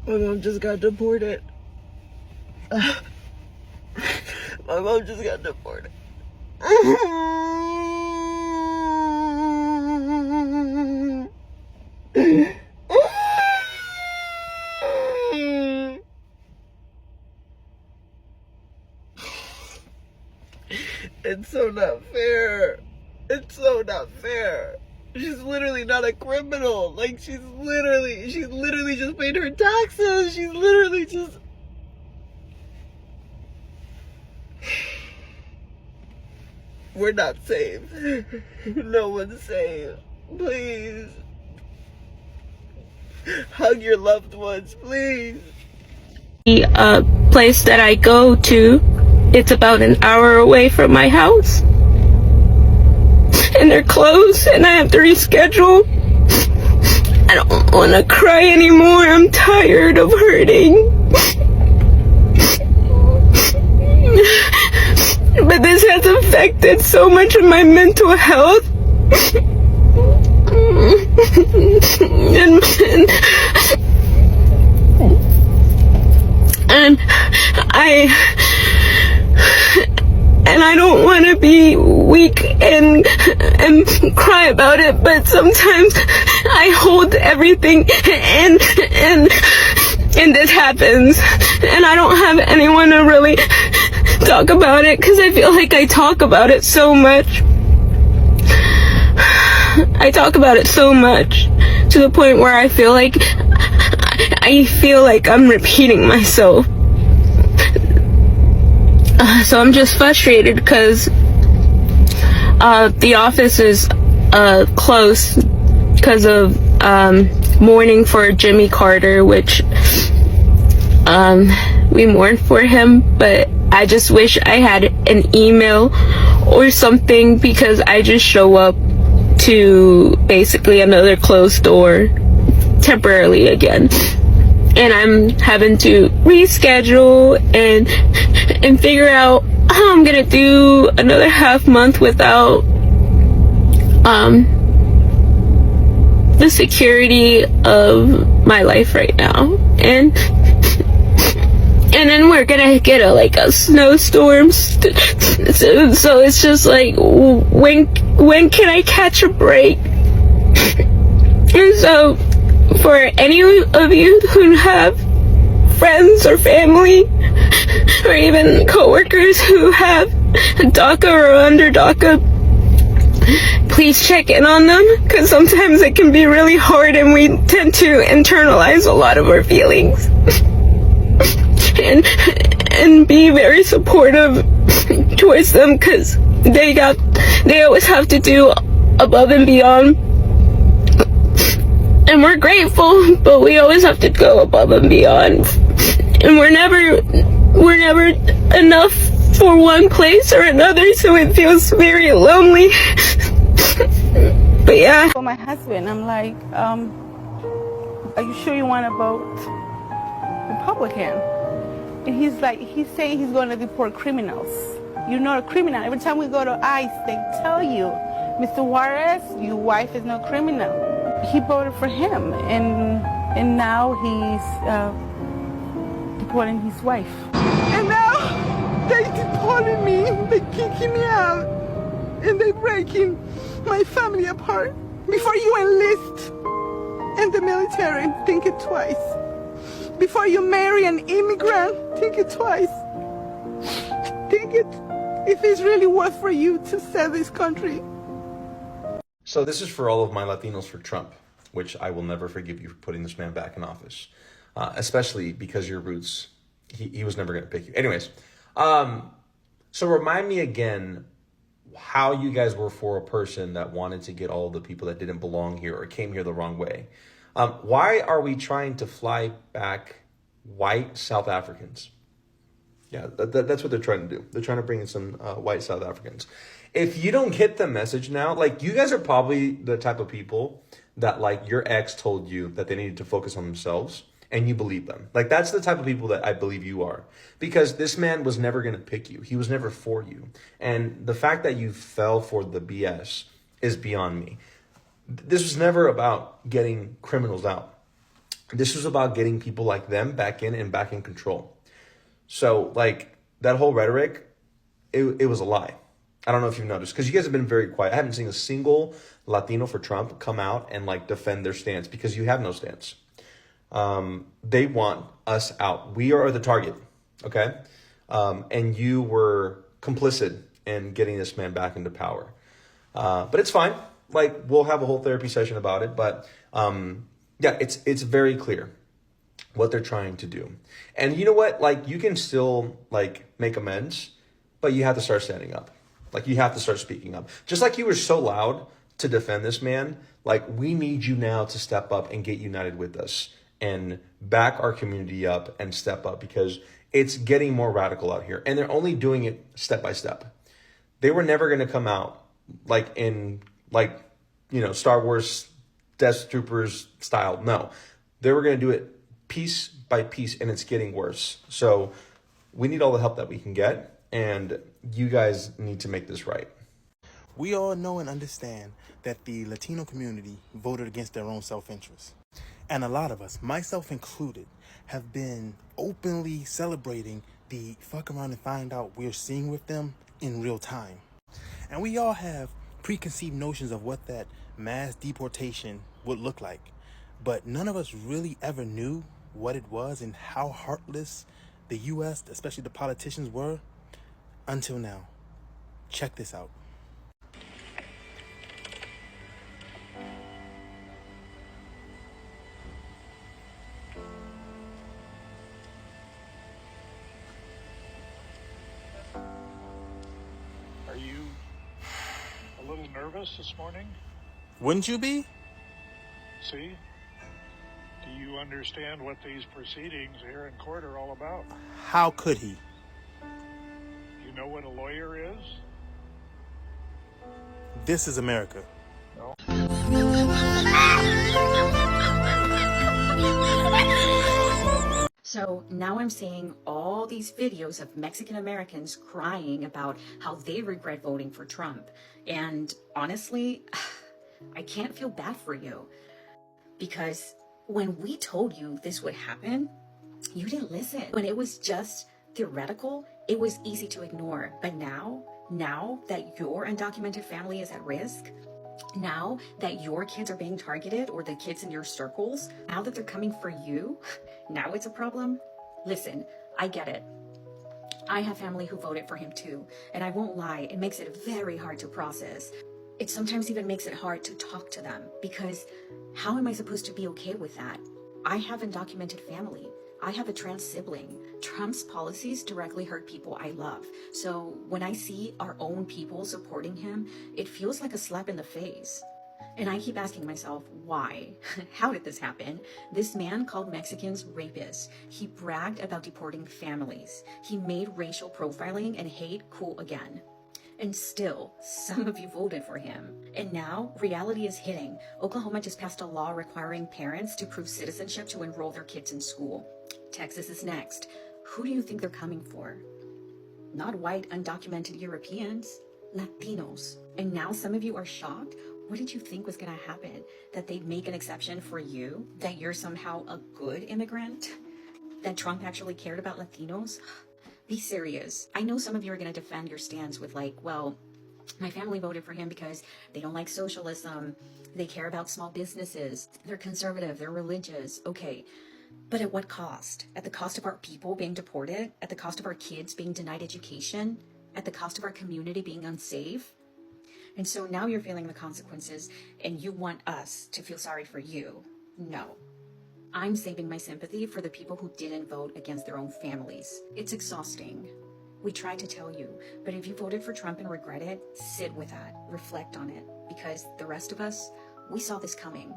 My mom just got deported. My mom just got deported. It's so not fair. It's so not fair. She's literally not a criminal. Like, she's literally just paid her taxes. She's literally just... We're not safe. No one's safe. Please. Hug your loved ones, please. The place that I go to, it's about an hour away from my house. And they're closed and I have to reschedule. I don't want to cry anymore. I'm tired of hurting. But this has affected so much of my mental health. And I don't want to be weak and cry about it, but sometimes I hold everything and this happens, and I don't have anyone to really talk about it because I feel like I talk about it so much. I talk about it so much to the point where I feel like I'm repeating myself. So I'm just frustrated because the office is closed because of mourning for Jimmy Carter, which we mourn for him, but I just wish I had an email or something, because I just show up to basically another closed door temporarily again, and I'm having to reschedule and figure out how I'm gonna do another half month without the security of my life right now, and then we're gonna get a snowstorm, so it's just like, when can I catch a break? And so for any of you who have friends or family or even coworkers who have DACA or under DACA, please check in on them, because sometimes it can be really hard and we tend to internalize a lot of our feelings. And be very supportive towards them, because they always have to do above and beyond. And we're grateful, but we always have to go above and beyond. And we're never enough for one place or another, so it feels very lonely. But yeah. For my husband, I'm like, are you sure you want to vote Republican? And he's saying he's going to deport criminals. You're not a criminal. Every time we go to ICE, they tell you, Mr. Juarez, your wife is no criminal. He voted for him, and now he's deporting his wife. And now they deported me. They kicking me out, and they breaking my family apart. Before you enlist in the military, think it twice. Before you marry an immigrant, think it twice. Think it if it's really worth for you to sell this country. So this is for all of my Latinos for Trump, which I will never forgive you for putting this man back in office, especially because your roots, he was never going to pick you. Anyways, so remind me again how you guys were for a person that wanted to get all the people that didn't belong here or came here the wrong way. Why are we trying to fly back white South Africans? Yeah, that's what they're trying to do. They're trying to bring in some white South Africans. If you don't get the message now, like, you guys are probably the type of people that, like, your ex told you that they needed to focus on themselves, and you believe them. Like, that's the type of people that I believe you are. Because this man was never going to pick you. He was never for you. And the fact that you fell for the BS is beyond me. This was never about getting criminals out. This was about getting people like them back in and back in control. So like that whole rhetoric, it was a lie. I don't know if you've noticed, because you guys have been very quiet. I haven't seen a single Latino for Trump come out and like defend their stance, because you have no stance. They want us out. We are the target, okay? And you were complicit in getting this man back into power. But it's fine. Like, we'll have a whole therapy session about it. But yeah, it's very clear what they're trying to do. And you know what? Like, you can still like make amends, but you have to start standing up. Like, you have to start speaking up. Just like you were so loud to defend this man, like, we need you now to step up and get united with us and back our community up and step up, because it's getting more radical out here. And they're only doing it step by step. They were never going to come out like in, like, you know, Star Wars Death Troopers style. No, they were going to do it piece by piece, and it's getting worse. So we need all the help that we can get. And you guys need to make this right. We all know and understand that the Latino community voted against their own self-interest. And a lot of us, myself included, have been openly celebrating the fuck around and find out we're seeing with them in real time. And we all have preconceived notions of what that mass deportation would look like. But none of us really ever knew what it was and how heartless the U.S., especially the politicians, were until now. Check this out. Are you a little nervous this morning? Wouldn't you be? See? Do you understand what these proceedings here in court are all about? How could he? You know what a lawyer is? This is America. No. So now I'm seeing all these videos of Mexican Americans crying about how they regret voting for Trump. And honestly, I can't feel bad for you, because when we told you this would happen, you didn't listen. When it was just theoretical, it was easy to ignore. But now that your undocumented family is at risk, now that your kids are being targeted, or the kids in your circles, now that they're coming for you, now it's a problem. Listen, I get it. I have family who voted for him too, and I won't lie, it makes it very hard to process. It sometimes even makes it hard to talk to them, because how am I supposed to be okay with that? I have undocumented family. I have a trans sibling. Trump's policies directly hurt people I love. So when I see our own people supporting him, it feels like a slap in the face. And I keep asking myself, why? How did this happen? This man called Mexicans rapists. He bragged about deporting families. He made racial profiling and hate cool again. And still, some of you voted for him. And now, reality is hitting. Oklahoma just passed a law requiring parents to prove citizenship to enroll their kids in school. Texas is next. Who do you think they're coming for? Not white, undocumented Europeans, Latinos. And now some of you are shocked? What did you think was gonna happen? That they'd make an exception for you? That you're somehow a good immigrant? That Trump actually cared about Latinos? Be serious. I know some of you are gonna defend your stance with like, well, my family voted for him because they don't like socialism. They care about small businesses. They're conservative, they're religious. Okay, but at what cost? At the cost of our people being deported? At the cost of our kids being denied education? At the cost of our community being unsafe? And so now you're feeling the consequences and you want us to feel sorry for you. No. I'm saving my sympathy for the people who didn't vote against their own families. It's exhausting. We tried to tell you, but if you voted for Trump and regret it, sit with that, reflect on it, because the rest of us, we saw this coming.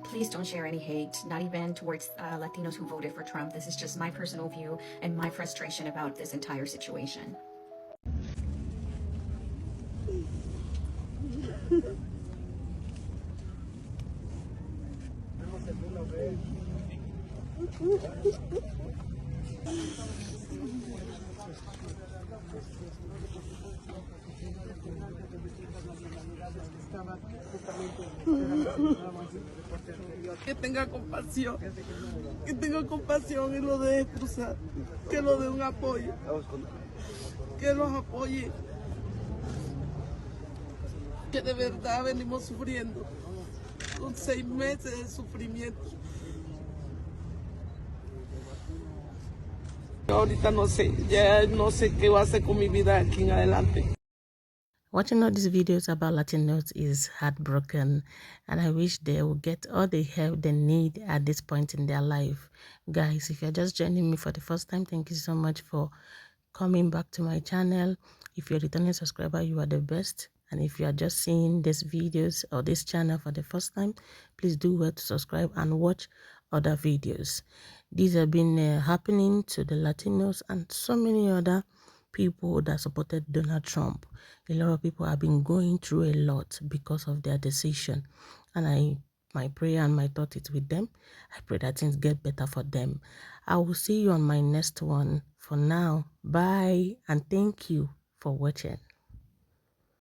Please don't share any hate, not even towards Latinos who voted for Trump. This is just my personal view and my frustration about this entire situation. Que tenga compasión y lo deje cruzar, que lo dé un apoyo, que los apoye, que de verdad venimos sufriendo, con 6 meses de sufrimiento. Ahorita no sé, ya no sé qué va a hacer con mi vida aquí en adelante. Watching all these videos about Latinos is heartbroken, and I wish they will get all the help they need at this point in their life. Guys, if you're just joining me for the first time, thank you so much for coming back to my channel. If you're a returning subscriber, you are the best. And if you are just seeing these videos or this channel for the first time, please do well to subscribe and watch other videos. These have been happening to the Latinos and so many other people that supported Donald Trump. A lot of people have been going through a lot because of their decision. And my prayer and my thought is with them. I pray that things get better for them. I will see you on my next one. For now, bye and thank you for watching.